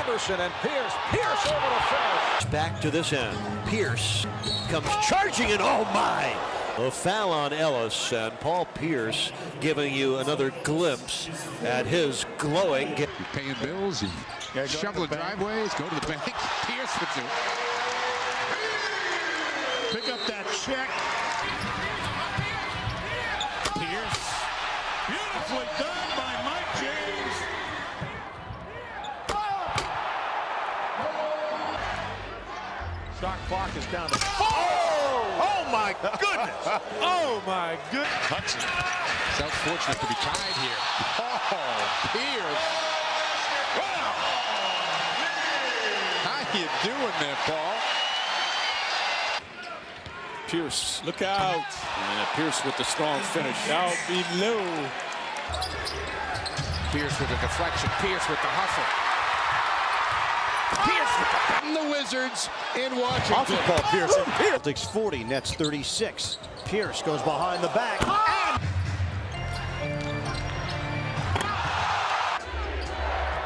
Anderson and Peirce. Peirce over to finish. Back to this end. Peirce comes charging and oh my! A foul on Ellis, and Paul Peirce giving you another glimpse at his glowing. You're paying bills, you shovel the driveways, go to the bank. Peirce for two. Pick up that check. Peirce. Beautifully done by Mike James. Shot clock is down to Oh my goodness! oh my goodness! Hudson. Sounds fortunate to be tied here. Oh, Peirce. Wow. How you doing there, Paul? Peirce, look out! And Peirce with the strong finish. Out below. Peirce with a deflection. Peirce with the hustle. Peirce with the Wizards in Washington. Off of Paul Peirce. Celtics 40, Nets 36. Peirce goes behind the back.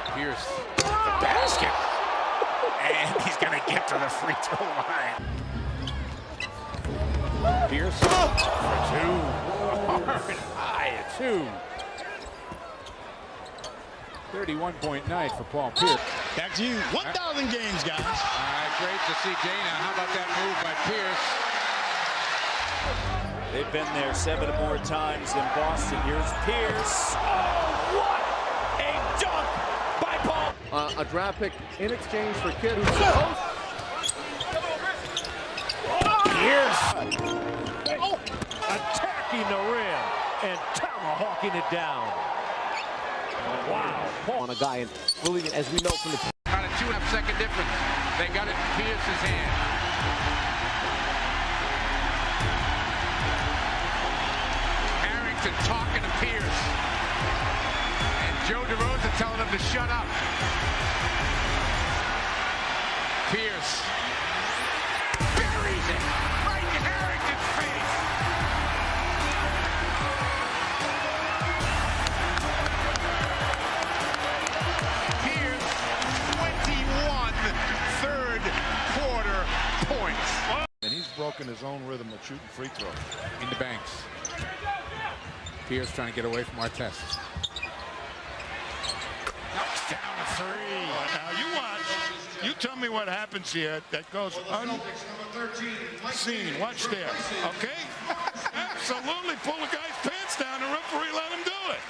And Peirce the basket. And he's going to get to the free throw line. Peirce for two. Hard high at two. 31-point night for Paul Peirce. Back to you. 1,000 games, guys. All right, great to see Dana. How about that move by Peirce? They've been there 7 more times in Boston. Here's Peirce. Oh, what a dunk by Paul. A draft pick in exchange for a kid who's supposed. Peirce. Oh, attacking the rim and tomahawking it down. Wow. on a guy, and really, as we know from the About a 2.5-second difference. They got it in Peirce's hand. Harrington talking to Peirce. And Joe DeRosa telling him to shut up. Peirce buries it right in Harrington's face. Peirce, 21 third-quarter points. And he's broken his own rhythm of shooting free throws. In the Banks. Peirce trying to get away from Artest. Knocks down a three. Now you watch. You tell me what happens here that goes unseen. Watch there. Okay? Absolutely pull the guy's pants down. The referee let him do it.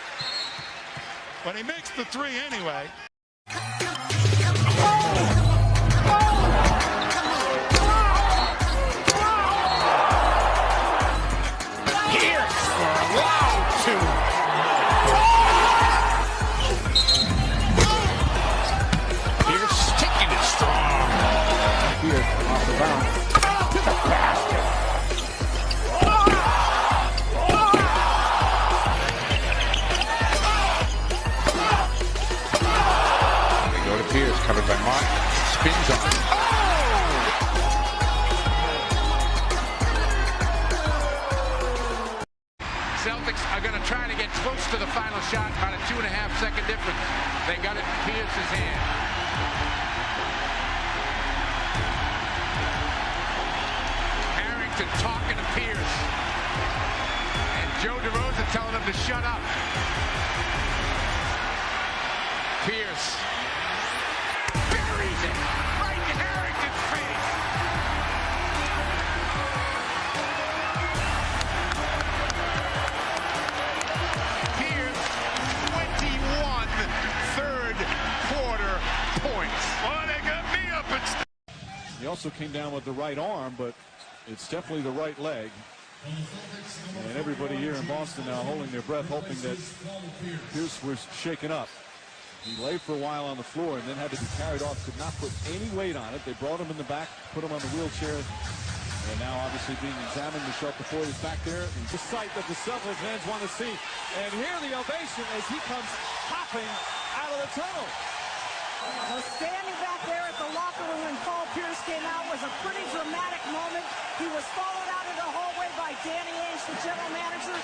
But he makes the three anyway. Peirce covered by Mark. Spins on. Celtics are going to try to get close to the final shot. About a 2.5-second difference. They got it in Peirce's hand. Harrington talking to Peirce. And Joe DeRosa telling him to shut up. Peirce buries it right in Harrington's face. Peirce, 21 third-quarter points. Oh, they got me up and He also came down with the right arm, but it's definitely the right leg. And everybody here in Boston now holding their breath, hoping that Peirce was shaken up. He lay for a while on the floor and then had to be carried off, could not put any weight on it. They brought him in the back, put him on the wheelchair, and now obviously being examined. Michelle Tafoya is back there. The sight that the Celtics fans want to see. And here the ovation as he comes hopping out of the tunnel. Well, standing back there at the locker room when Paul Peirce came out was a pretty dramatic moment. He was followed out of the hallway by Danny Ainge, the general manager.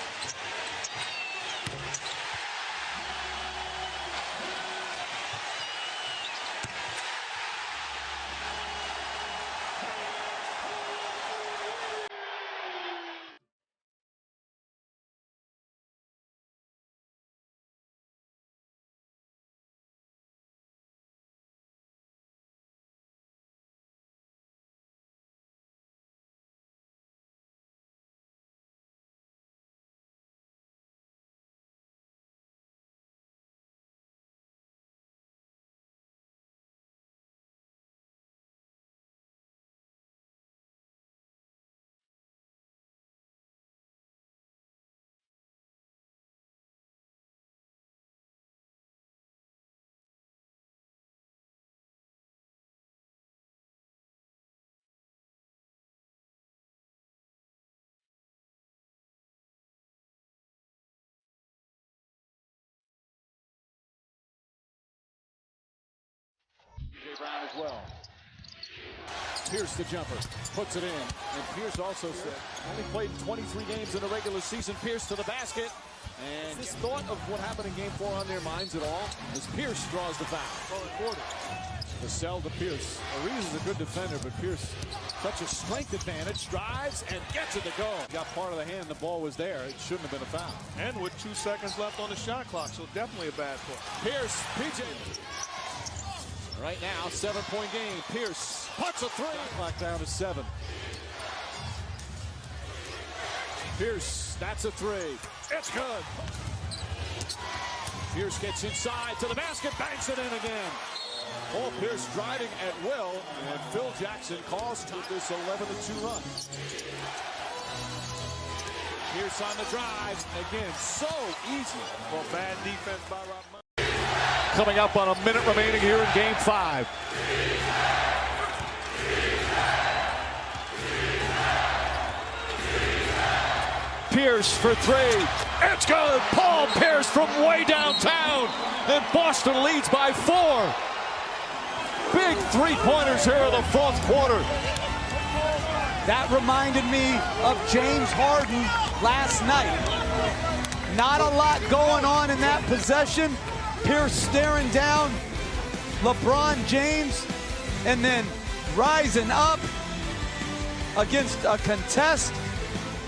well. Peirce the jumper, puts it in, and Peirce also said only played 23 games in a regular season. Peirce to the basket, and this thought of what happened in Game 4 on their minds at all as Peirce draws the foul. The sell to Peirce. Ariz is a good defender, but Peirce such a strength advantage, drives and gets it to go. Got part of the hand, the ball was there. It shouldn't have been a foul. And with 2 seconds left on the shot clock, so definitely a bad play. Peirce, PJ. Right now, 7-point game. Peirce puts a 3. Shot clock down to 7. Peirce, that's a 3. It's good. Peirce gets inside to the basket, banks it in again. Paul Peirce driving at will, and Phil Jackson calls to this 11-2 run. Peirce on the drive, again, so easy. Well, bad defense by Rob. Coming up on a minute remaining here in Game 5. Peirce for 3. It's good. Paul Peirce from way downtown. And Boston leads by 4. Big three-pointers here in the fourth quarter. That reminded me of James Harden last night. Not a lot going on in that possession. Peirce staring down LeBron James and then rising up against a contest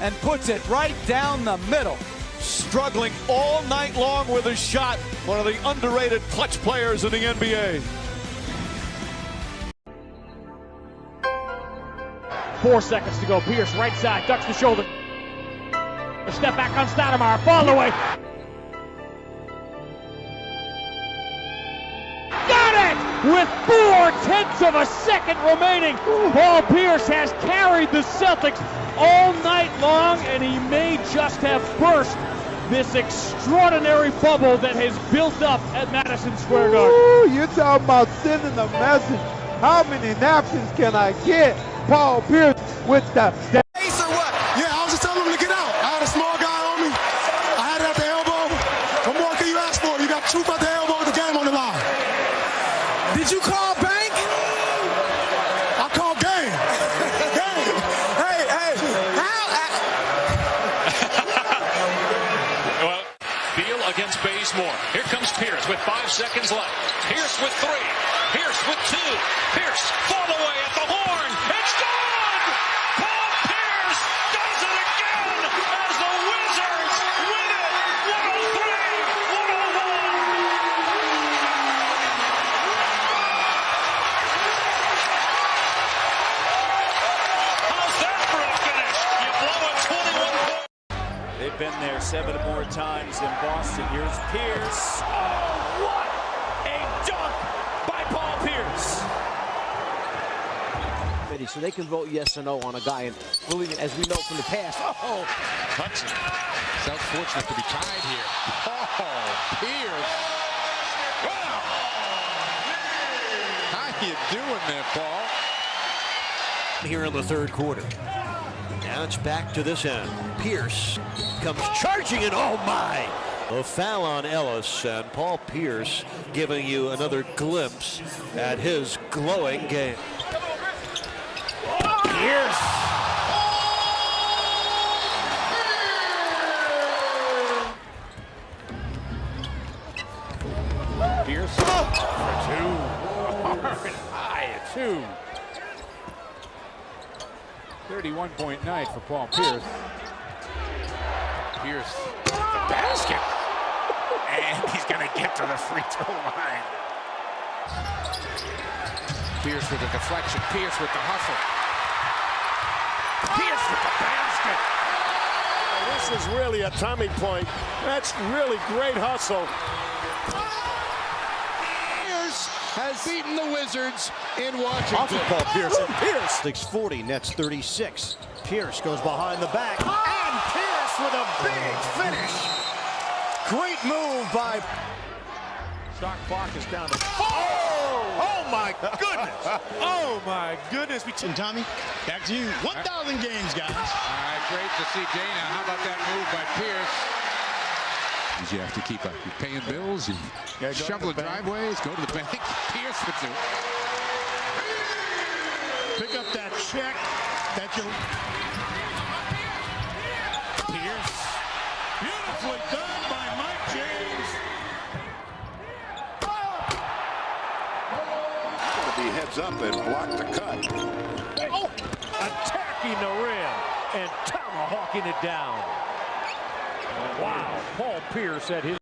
and puts it right down the middle. Struggling all night long with his shot. One of the underrated clutch players in the NBA. 4 seconds to go. Peirce right side, ducks the shoulder. A step back on Stoudemire, fall away. Got it! With 4/10 of a second remaining. Paul Peirce has carried the Celtics all night long, and he may just have burst this extraordinary bubble that has built up at Madison Square Garden. Ooh, you're talking about sending a message. How many napkins can I get? Paul Peirce with the Ace or what? Yeah, I was just telling him to get out. I had a small guy on me. I had it at the elbow. What more can you ask for? You got truth at the elbow with the game on the line. Did you call bank? I called game. Game. Hey. Well, Beal against Bazemore. Here comes Peirce with 5 seconds left. Peirce with 3. Peirce with 2. Peirce fall away at the horn. It's good! Paul Peirce does it again as the Wizards win it 103-101. How's that for a finish? You blow a 21 point. They've been there 7 or more times in Boston. Here's Peirce. Oh, what a dunk by Paul Peirce. So they can vote yes or no on a guy, and really, as we know from the past. Oh, Hudson, self-fortunate to be tied here. Oh, Peirce. Wow. How you doing there, Paul? Here in the third quarter. Now it's back to this end. Peirce comes charging, and oh my! A foul on Ellis, and Paul Peirce giving you another glimpse at his glowing game. Peirce. Peirce for 2. Hard high at 2. 31-point night for Paul Peirce. Peirce the basket. And he's going to get to the free throw line. Peirce with the deflection. Peirce with the hustle. Peirce with the basket. This is really a tummy point. That's really great hustle. Peirce has beaten the Wizards in Washington. off of Paul Peirce. Peirce takes 40, nets 36. Peirce goes behind the back. And Peirce with a big finish. Great move by... Shot clock is down to... Oh my goodness. Oh my goodness. And Tommy, back to you. 1,000 games, guys. All right, great to see Dana. How about that move by Peirce? You have to keep up. You're paying bills, you shovel the driveways, go to the bank. Peirce for 2. Pick up that check that you... Peirce. Beautifully done by Mike James. Gotta be heads up and block the cut. Oh! Attacking the rim and tomahawking it down. Wow, Paul Peirce at his